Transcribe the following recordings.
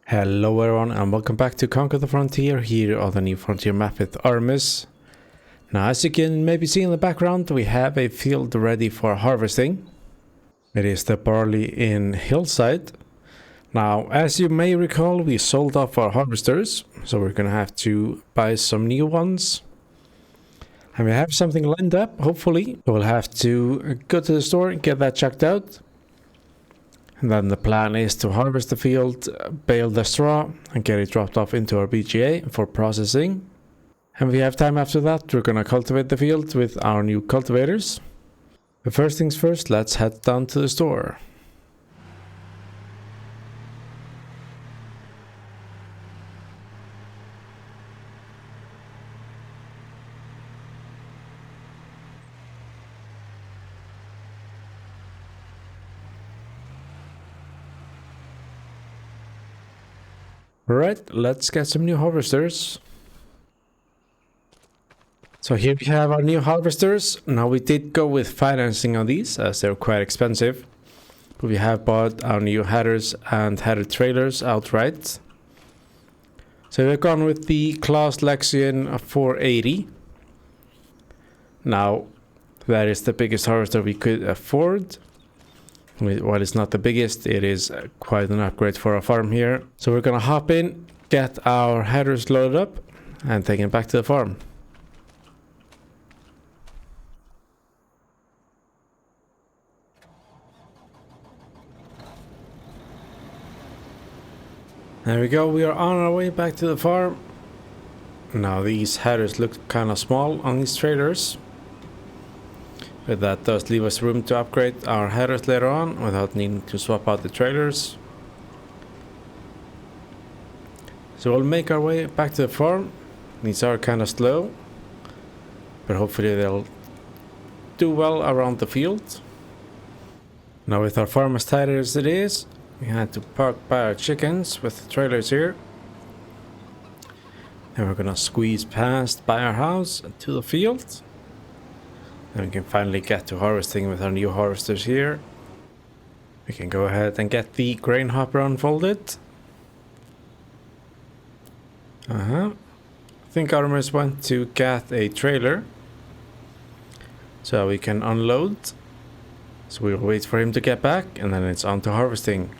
Hello everyone and welcome back to Conquer the Frontier here on the new frontier map with Artemus. Now as you can maybe see in the background, we have a field ready for harvesting. It is the barley in hillside. Now as you may recall, we sold off our harvesters, so we're gonna have to buy some new ones. And we have something lined up, hopefully. We'll have to go to the store and get that checked out. And then the plan is to harvest the field, bale the straw, and get it dropped off into our BGA for processing. And if we have time after that, we're gonna cultivate the field with our new cultivators. But first things first, let's head down to the store. Alright, let's get some new harvesters. So here we have our new harvesters. Now we did go with financing on these as they're quite expensive. But we have bought our new headers and header trailers outright. So we've gone with the Claas Lexion 480. Now that is the biggest harvester we could afford. While it's not the biggest, it is quite an upgrade for our farm here. So we're gonna hop in, get our headers loaded up, and take them back to the farm. There we go, we are on our way back to the farm. Now these headers look kind of small on these trailers. But that does leave us room to upgrade our headers later on without needing to swap out the trailers. So we'll make our way back to the farm. These are kind of slow, but hopefully they'll do well around the field. Now with our farm as tight as it is, we had to park by our chickens with the trailers here. Then we're gonna squeeze past by our house to the field. And we can finally get to harvesting with our new harvesters here. We can go ahead and get the grain hopper unfolded. I think Artemus went to get a trailer so we can unload. So we'll wait for him to get back and then it's on to harvesting.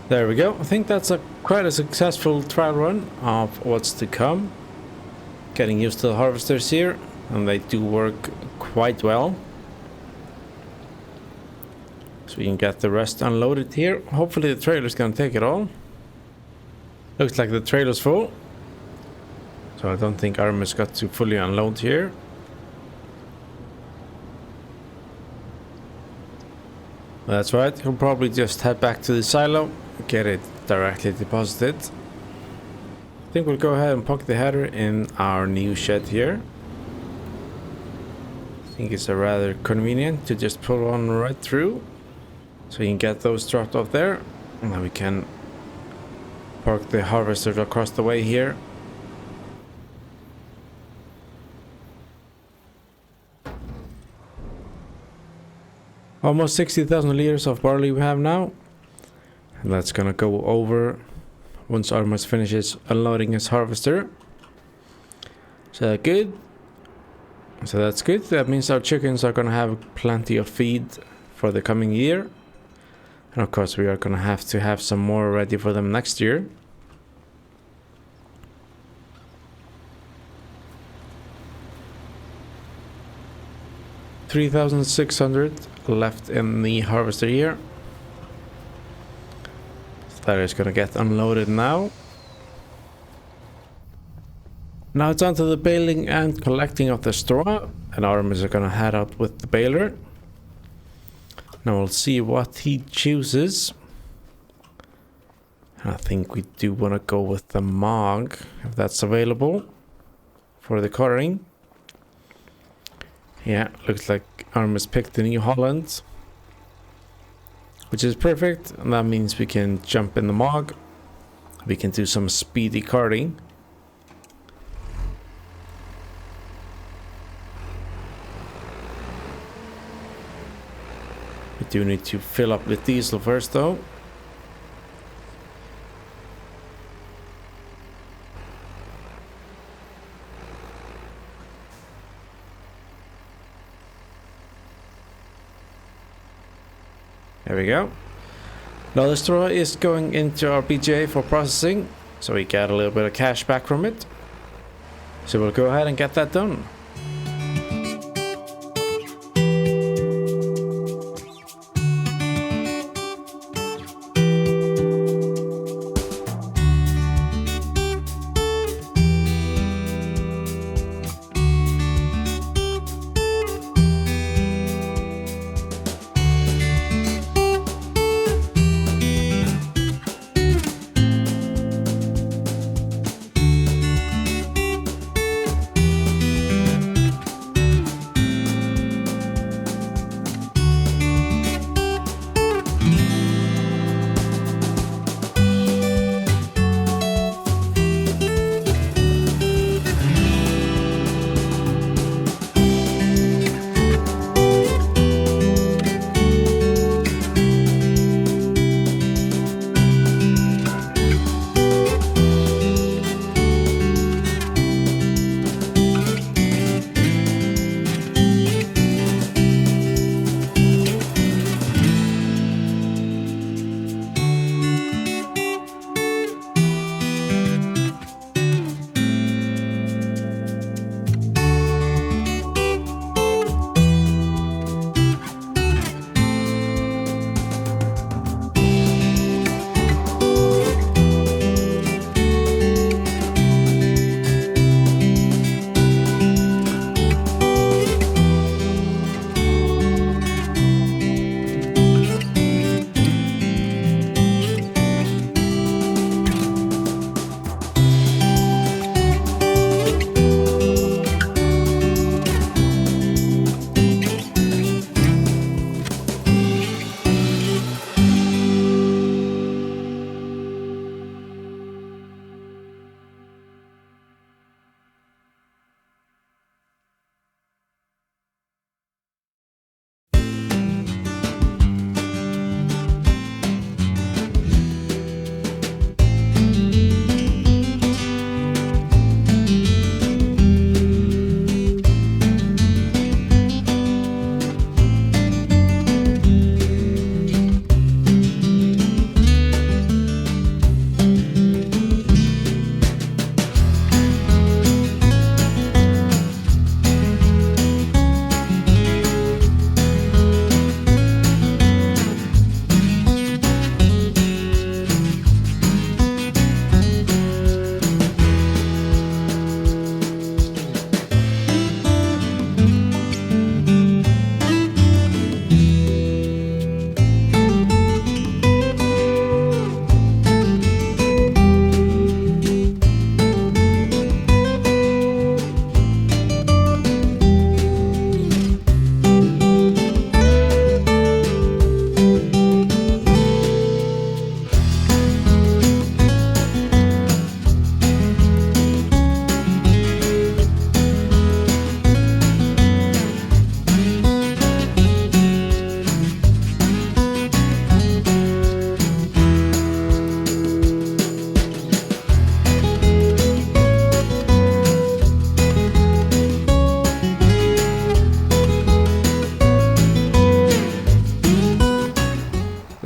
There we go. I think that's quite a successful trial run of what's to come. Getting used to the harvesters here, and they do work quite well. So we can get the rest unloaded here. Hopefully the trailer's gonna take it all. Looks like the trailer's full. So I don't think Artemus got to fully unload here. That's right, he'll probably just head back to the silo, get it directly deposited. I think we'll go ahead and park the header in our new shed here. I think it's rather convenient to just pull one right through. So you can get those dropped off there. And then we can park the harvester across the way here. Almost 60,000 liters of barley we have now. And that's gonna go over once Artemus finishes unloading his harvester. So good. So that's good. That means our chickens are gonna have plenty of feed for the coming year. And of course we are gonna have to have some more ready for them next year. $3,600 left in the harvester here. So that is gonna get unloaded now. Now it's on to the baling and collecting of the straw, and Artemus are gonna head out with the baler. Now we'll see what he chooses. I think we do want to go with the Mog, if that's available for the carting. Yeah, looks like Artemus picked the New Holland, which is perfect, and that means we can jump in the Mog. We can do some speedy carting. We do need to fill up the diesel first though. There we go. Now the straw is going into our BGA for processing, so we get a little bit of cash back from it. So we'll go ahead and get that done.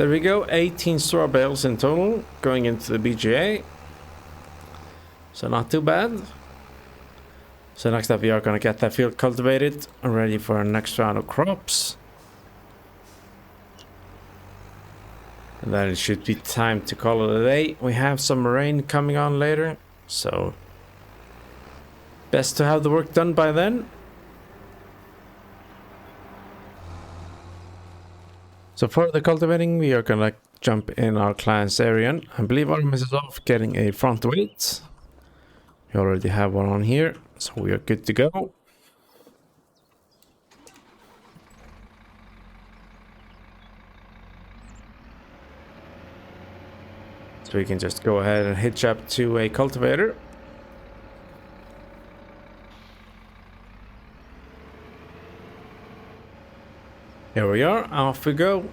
There we go, 18 straw bales in total going into the BGA. So not too bad. So next up we are going to get that field cultivated and ready for our next round of crops. And then it should be time to call it a day. We have some rain coming on later, so best to have the work done by then. So for the cultivating, we are gonna jump in our Claas area. I believe Artemus is off getting a front weight. We already have one on here, so we are good to go. So we can just go ahead and hitch up to a cultivator. Here we are, off we go.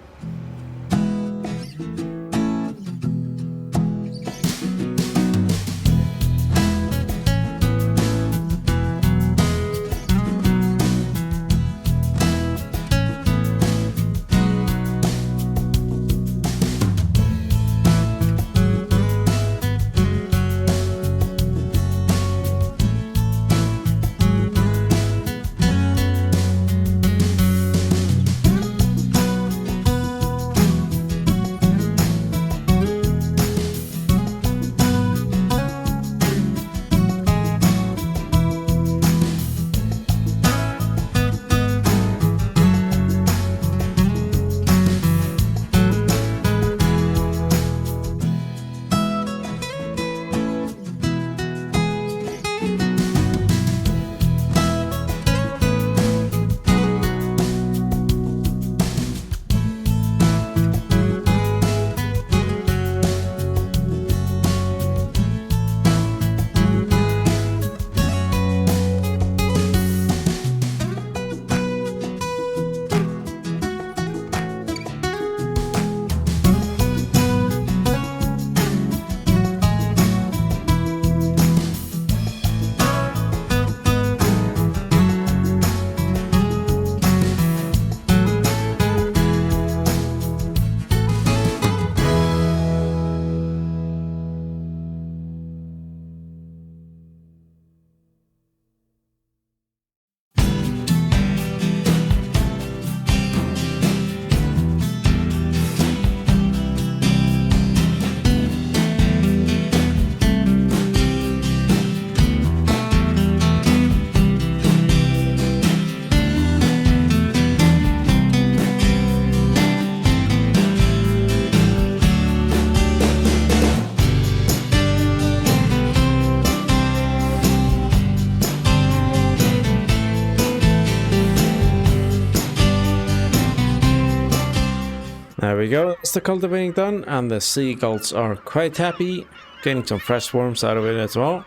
There we go, that's the cultivating done, and the seagulls are quite happy, getting some fresh worms out of it as well.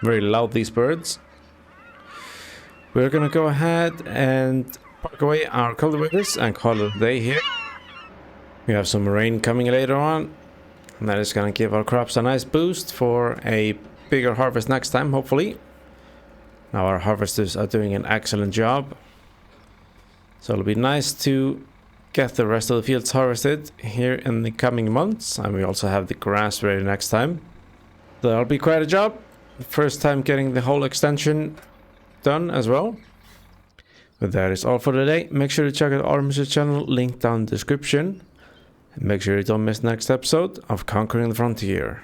Very loud, these birds. We're gonna go ahead and park away our cultivators and call it a day here. We have some rain coming later on, and that is gonna give our crops a nice boost for a bigger harvest next time, hopefully. Now our harvesters are doing an excellent job. So it'll be nice to get the rest of the fields harvested here in the coming months. And we also have the grass ready next time. So that'll be quite a job. First time getting the whole extension done as well. But that is all for today. Make sure to check out Artemus' channel, link down in the description. And make sure you don't miss the next episode of Conquering the Frontier.